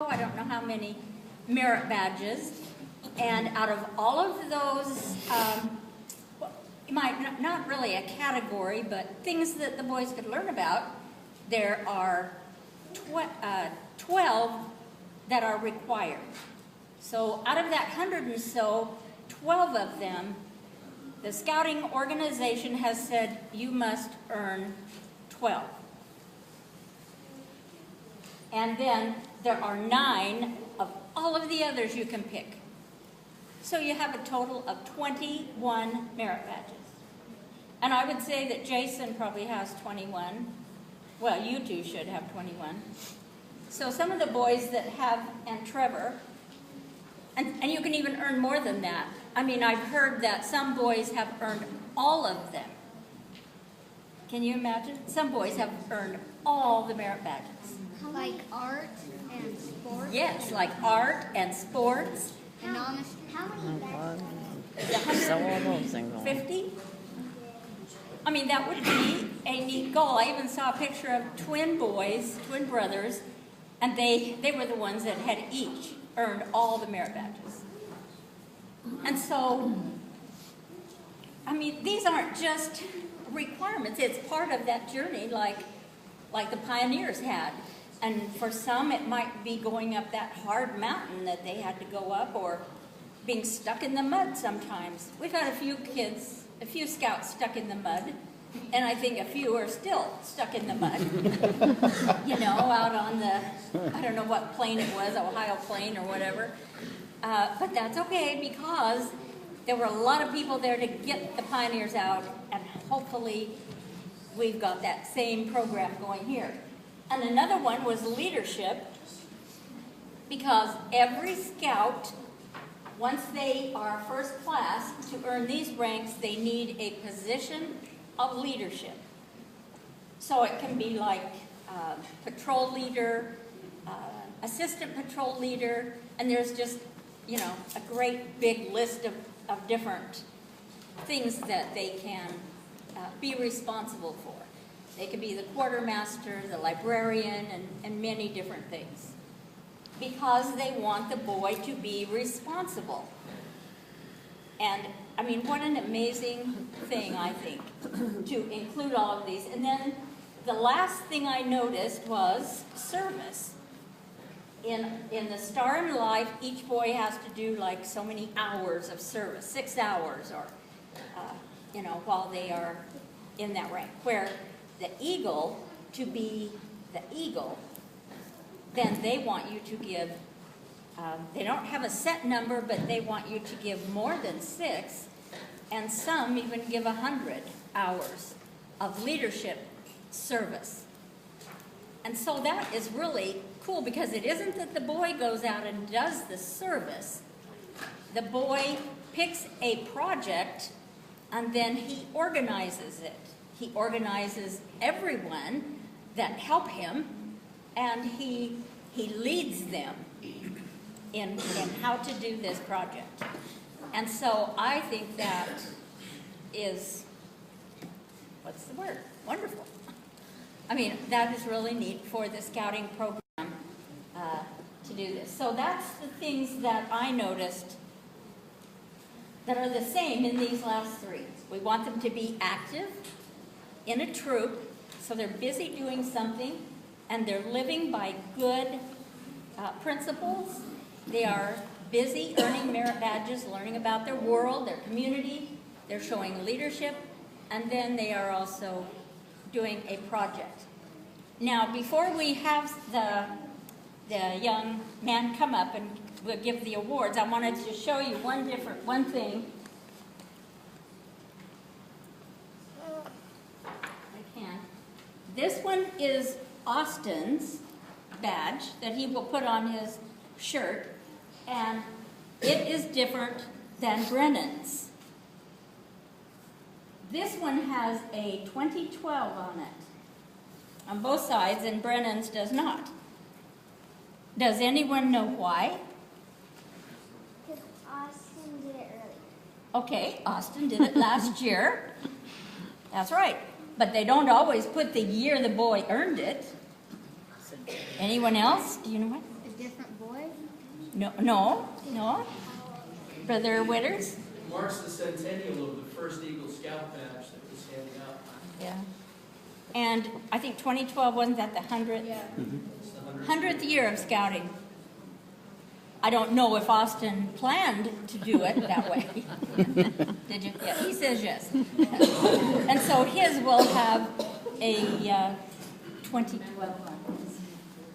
I don't know how many merit badges, and out of all of those, you might not really a category, but things that the boys could learn about, there are 12 that are required. So out of that 100 and so, 12 of them, the scouting organization has said you must earn 12. And then there are 9 of all of the others you can pick. So you have a total of 21 merit badges. And I would say that Jason probably has 21. Well, you two should have 21. So some of the boys that have, and Trevor, and you can even earn more than that. I mean, I've heard that some boys have earned all of them. Can you imagine? Some boys have earned all the merit badges. Like art and sports? Yes, like art and sports. And how many badges? 150? I mean, that would be a neat goal. I even saw a picture of twin boys, twin brothers, and they were the ones that had each earned all the merit badges. And so, I mean, these aren't just requirements. It's part of that journey like the pioneers had. And for some, it might be going up that hard mountain that they had to go up, or being stuck in the mud sometimes. We've had a few kids, a few scouts stuck in the mud, and I think a few are still stuck in the mud. You know, out on the, I don't know what plain it was, Ohio Plain or whatever. But that's okay, because there were a lot of people there to get the pioneers out, and hopefully we've got that same program going here. And another one was leadership, because every scout, once they are first class, to earn these ranks, they need a position of leadership. So it can be like patrol leader, assistant patrol leader, and there's just, you know, a great big list of different things that they can be responsible for. They could be the quartermaster, the librarian, and many different things. Because they want the boy to be responsible. And, I mean, what an amazing thing, I think, to include all of these. And then the last thing I noticed was service. In the Star in Life, each boy has to do like so many hours of service, 6 hours, or, you know, while they are in that rank. Where the Eagle, to be the Eagle, then they want you to give, they don't have a set number, but they want you to give more than 6, and some even give 100 hours of leadership service. And so that is really cool, because it isn't that the boy goes out and does the service. The boy picks a project, and then he organizes it. He organizes everyone that help him, and he leads them in how to do this project. And so I think that is, what's the word? Wonderful. I mean, that is really neat for the scouting program to do this. So that's the things that I noticed that are the same in these last 3. We want them to be active in a troop, so they're busy doing something, and they're living by good principles. They are busy earning merit badges, learning about their world, their community. They're showing leadership, and then they are also doing a project. Now, before we have the young man come up and we'll give the awards, I wanted to show you one thing. This one is Austin's badge that he will put on his shirt, and it is different than Brennan's. This one has a 2012 on it, on both sides, and Brennan's does not. Does anyone know why? Because Austin did it earlier. Okay, Austin did it last year. That's right. But they don't always put the year the boy earned it. Anyone else? Do you know what? A different No. Brother Witters? It marks the centennial of the first Eagle Scout badge that was handed out. Yeah. And I think 2012, wasn't that the 100th? Yeah. It's the 100th year of scouting. I don't know if Austin planned to do it that way. Did you? Yeah, he says yes. And so his will have a 2012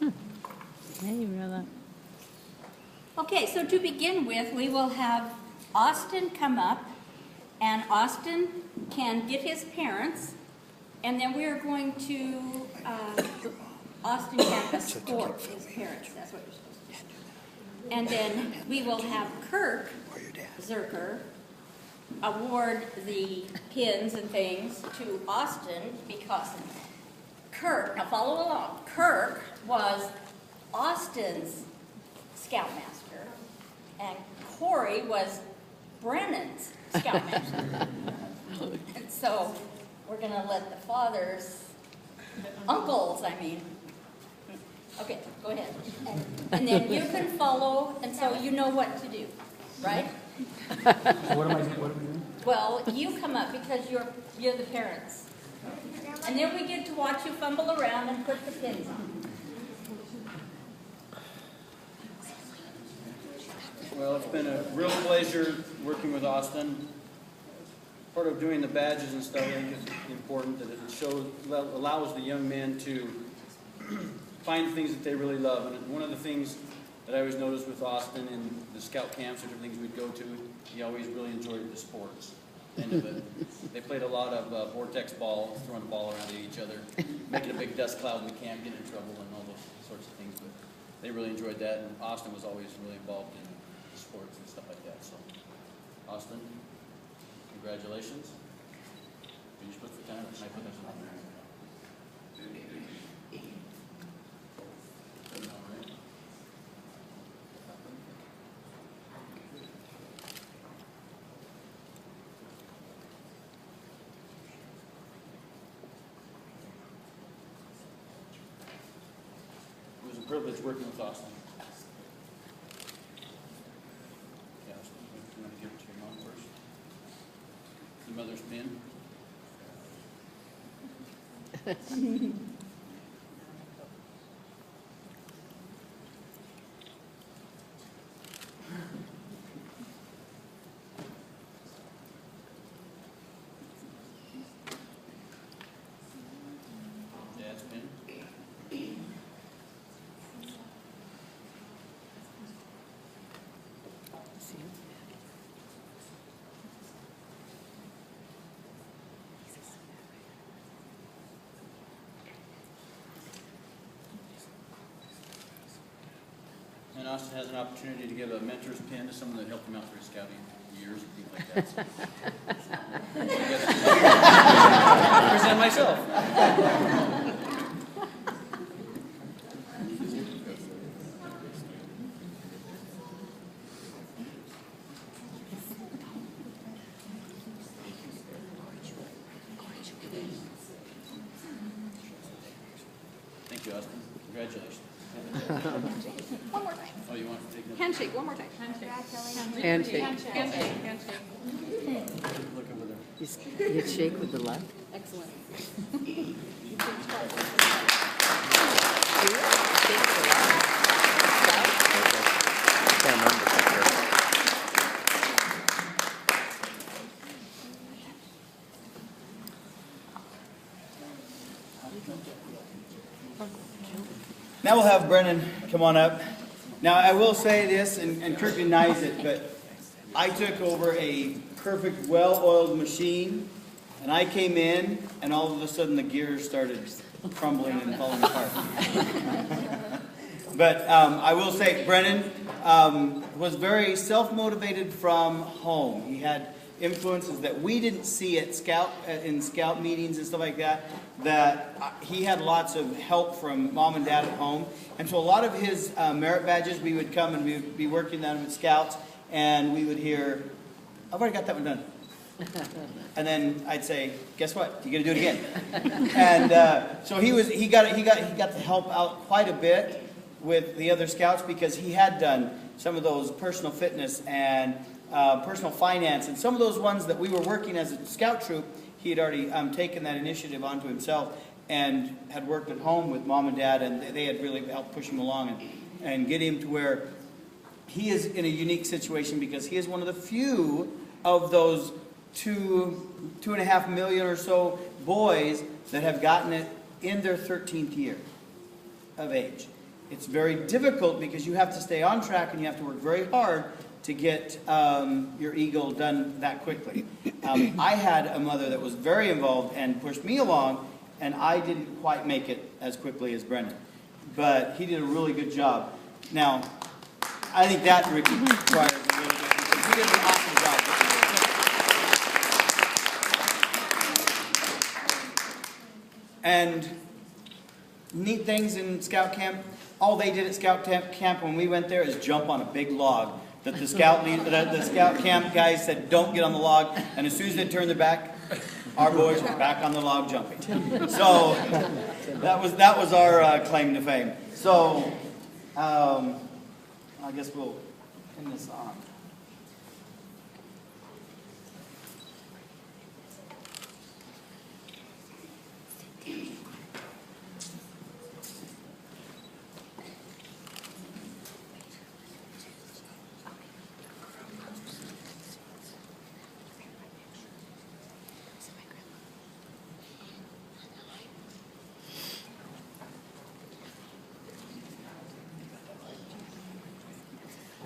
one. I didn't know that. Okay, so to begin with, we will have Austin come up, and Austin can get his parents, and then we are going to, Austin can escort his parents. That's what you're supposed to do. And then we will have Kirk Zirker award the pins and things to Austin because Kirk, now follow along, Kirk was Austin's scoutmaster, and Corey was Brennan's scoutmaster. And so we're going to let the fathers, uncles, I mean. Okay, go ahead. And then you can follow, and so you know what to do, right? What am I doing? Well, you come up because you're the parents. And then we get to watch you fumble around and put the pins on. Well, it's been a real pleasure working with Austin. Part of doing the badges and stuff, I think is important that it allows the young men to find things that they really love. And one of the things that I always noticed with Austin in the scout camps and different things we'd go to, he always really enjoyed the sports end of it. They played a lot of vortex ball, throwing the ball around at each other, making a big dust cloud in the camp, getting in trouble and all those sorts of things. But they really enjoyed that, and Austin was always really involved in sports and stuff like that. So, Austin, congratulations. Can you just put the time? Can I put this on there? All right. It was a privilege working with Austin. Yeah, Austin, you want to give it to your mom first? Your mother's pin. Dad's pin. And Austin has an opportunity to give a mentor's pin to someone that helped him out through his scouting years and things like that. So. I present myself. Thank you, Austin. Congratulations. One more time. Oh, you want to take that? Handshake, one more time. Handshake. Handshake. Handshake. Handshake. Look over there. You shake with the left? Excellent. Now we'll have Brennan come on up. Now I will say this, and Kirk denies it, but I took over a perfect, well-oiled machine, and I came in, and all of a sudden the gears started crumbling and falling apart. But I will say Brennan was very self-motivated from home. He had influences that we didn't see at in scout meetings and stuff like that, he had lots of help from mom and dad at home. And so a lot of his merit badges, we would come and we would be working on them with scouts, and we would hear, I've already got that one done. And then I'd say, guess what? You're gonna do it again. And so he got to help out quite a bit with the other scouts because he had done some of those personal fitness and personal finance, and some of those ones that we were working as a scout troop, he had already taken that initiative onto himself and had worked at home with mom and dad, and they had really helped push him along and get him to where he is in a unique situation because he is one of the few of those 2.5 million or so boys that have gotten it in their 13th year of age. It's very difficult because you have to stay on track and you have to work very hard to get your Eagle done that quickly. I had a mother that was very involved and pushed me along, and I didn't quite make it as quickly as Brennan. But he did a really good job. Now, I think that requires a little bit, because he did an awesome job. And neat things in scout camp, all they did at scout camp when we went there is jump on a big log that the scout camp guys said don't get on the log, and as soon as they turned their back, our boys were back on the log jumping. So that was our claim to fame. So I guess we'll end this on.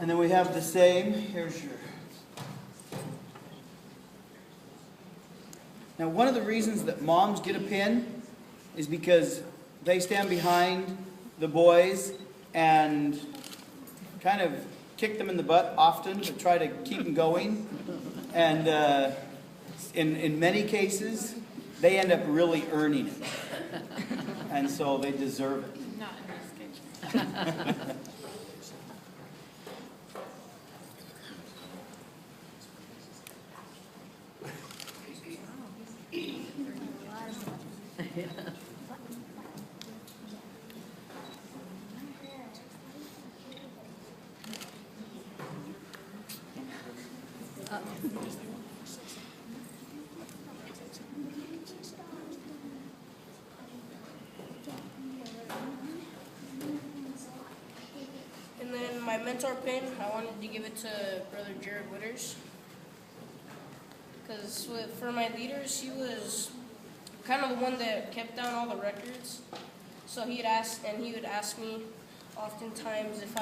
And then we have the same, here's your. Now, one of the reasons that moms get a pin is because they stand behind the boys and kind of kick them in the butt often to try to keep them going. And in many cases, they end up really earning it. And so they deserve it. Not in this case. And then my mentor pin, I wanted to give it to Brother Jared Witters. Because for my leaders, he was kind of the one that kept down all the records. So he would ask me oftentimes if